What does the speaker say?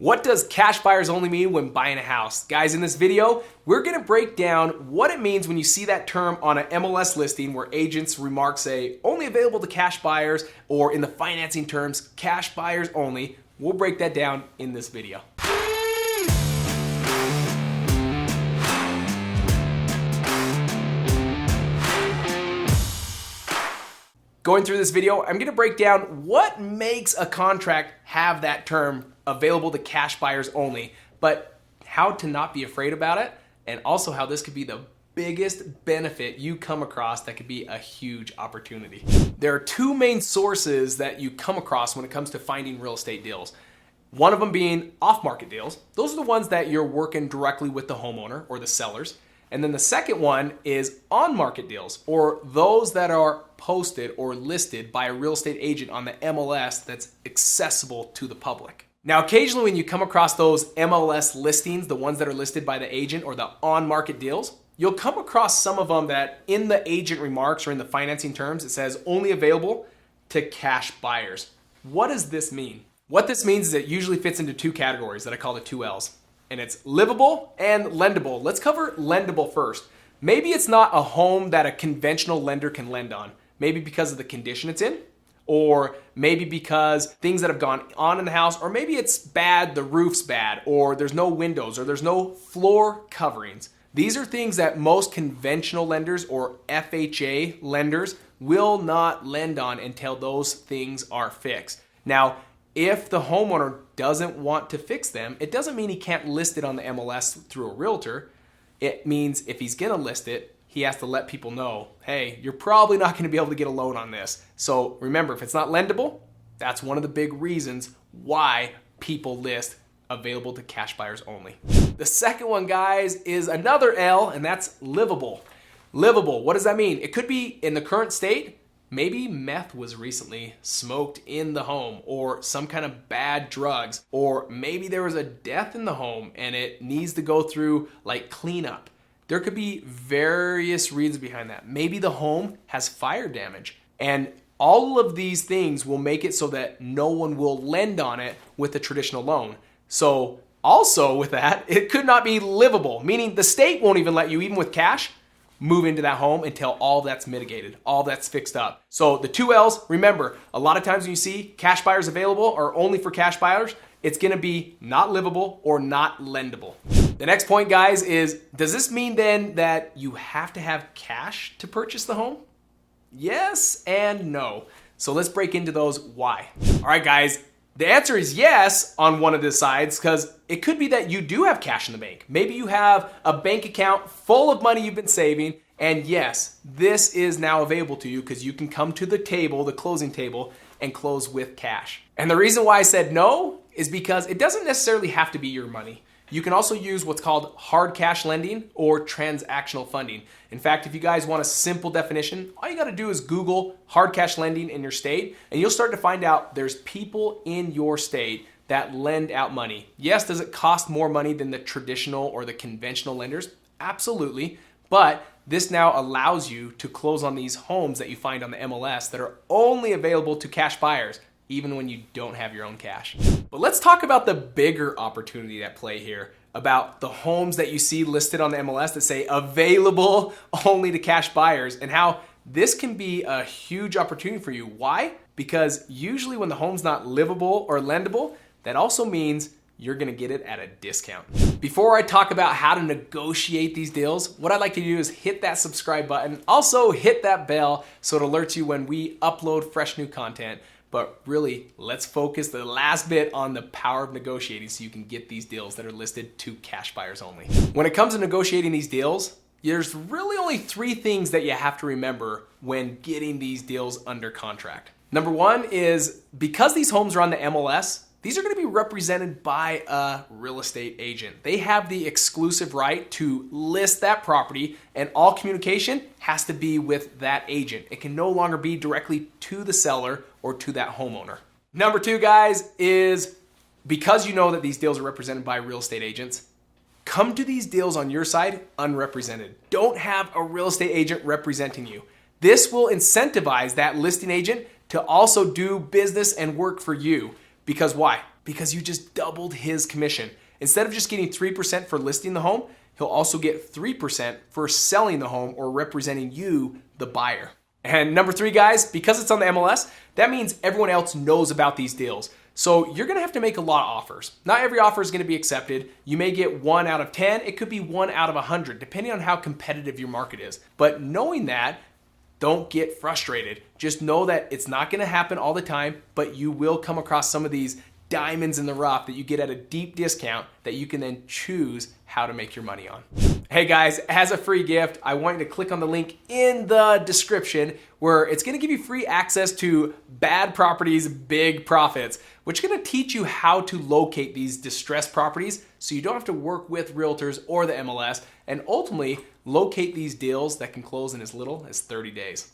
What does cash buyers only mean when buying a house? Guys, in this video, we're gonna break down what it means when you see that term on an MLS listing where agents' remarks say only available to cash buyers, or in the financing terms, cash buyers only. We'll break that down in this video. Going through this video, I'm gonna break down what makes a contract have that term available to cash buyers only, but how to not be afraid about it, and also how this could be the biggest benefit you come across that could be a huge opportunity. There are two main sources that you come across when it comes to finding real estate deals. One of them being off-market deals. Those are the ones that you're working directly with the homeowner or the sellers. And then the second one is on-market deals, or those that are posted or listed by a real estate agent on the MLS that's accessible to the public. Now, occasionally when you come across those MLS listings, the ones that are listed by the agent or the on-market deals, you'll come across some of them that in the agent remarks or in the financing terms, it says only available to cash buyers. What does this mean? What this means is it usually fits into two categories that I call the two L's. And it's livable and lendable. Let's cover lendable first. Maybe it's not a home that a conventional lender can lend on. Maybe because of the condition it's in, or maybe because things that have gone on in the house, or maybe it's bad, the roof's bad, or there's no windows, or there's no floor coverings. These are things that most conventional lenders or FHA lenders will not lend on until those things are fixed. Now, if the homeowner doesn't want to fix them, it doesn't mean he can't list it on the MLS through a realtor. It means if he's gonna list it, he has to let people know, hey, you're probably not gonna be able to get a loan on this. So remember, if it's not lendable, that's one of the big reasons why people list available to cash buyers only. The second one, guys, is another L, and that's livable. Livable, what does that mean? It could be in the current state. Maybe meth was recently smoked in the home, or some kind of bad drugs, or maybe there was a death in the home and it needs to go through like cleanup. There could be various reasons behind that. Maybe the home has fire damage, and all of these things will make it so that no one will lend on it with a traditional loan. So also with that, it could not be livable, meaning the state won't even let you, even with cash, move into that home until all that's mitigated, all that's fixed up. So the two L's, remember, a lot of times when you see cash buyers available or only for cash buyers, it's gonna be not livable or not lendable. The next point, guys, is does this mean then that you have to have cash to purchase the home? Yes and no. So let's break into those why. All right, guys, the answer is yes on one of the sides, because it could be that you do have cash in the bank. Maybe you have a bank account full of money you've been saving, and yes, this is now available to you because you can come to the table, the closing table, and close with cash. And the reason why I said no is because it doesn't necessarily have to be your money. You can also use what's called hard cash lending or transactional funding. In fact, if you guys want a simple definition, all you gotta do is Google hard cash lending in your state, and you'll start to find out there's people in your state that lend out money. Yes, does it cost more money than the traditional or the conventional lenders? Absolutely, but this now allows you to close on these homes that you find on the MLS that are only available to cash buyers, even when you don't have your own cash. But let's talk about the bigger opportunity at play here, about the homes that you see listed on the MLS that say available only to cash buyers, and how this can be a huge opportunity for you. Why? Because usually when the home's not livable or lendable, that also means you're gonna get it at a discount. Before I talk about how to negotiate these deals, what I'd like to do is hit that subscribe button. Also hit that bell so it alerts you when we upload fresh new content. But really, let's focus the last bit on the power of negotiating so you can get these deals that are listed to cash buyers only. When it comes to negotiating these deals, there's really only three things that you have to remember when getting these deals under contract. Number one is, because these homes are on the MLS, these are gonna be represented by a real estate agent. They have the exclusive right to list that property, and all communication has to be with that agent. It can no longer be directly to the seller or to that homeowner. Number two, guys, is because you know that these deals are represented by real estate agents, come to these deals on your side unrepresented. Don't have a real estate agent representing you. This will incentivize that listing agent to also do business and work for you. Because why? because you just doubled his commission. Instead of just getting 3% for listing the home, he'll also get 3% for selling the home or representing you, the buyer. And number 3, guys, because it's on the MLS, that means everyone else knows about these deals. So you're gonna have to make a lot of offers. Not every offer is gonna be accepted. You may get 1 out of 10, it could be 1 out of 100, depending on how competitive your market is. But knowing that, don't get frustrated. Just know that it's not gonna happen all the time, but you will come across some of these diamonds in the rough that you get at a deep discount that you can then choose how to make your money on. Hey guys, as a free gift, I want you to click on the link in the description where it's gonna give you free access to Bad Properties, Big Profits, which is gonna teach you how to locate these distressed properties so you don't have to work with realtors or the MLS, and ultimately locate these deals that can close in as little as 30 days.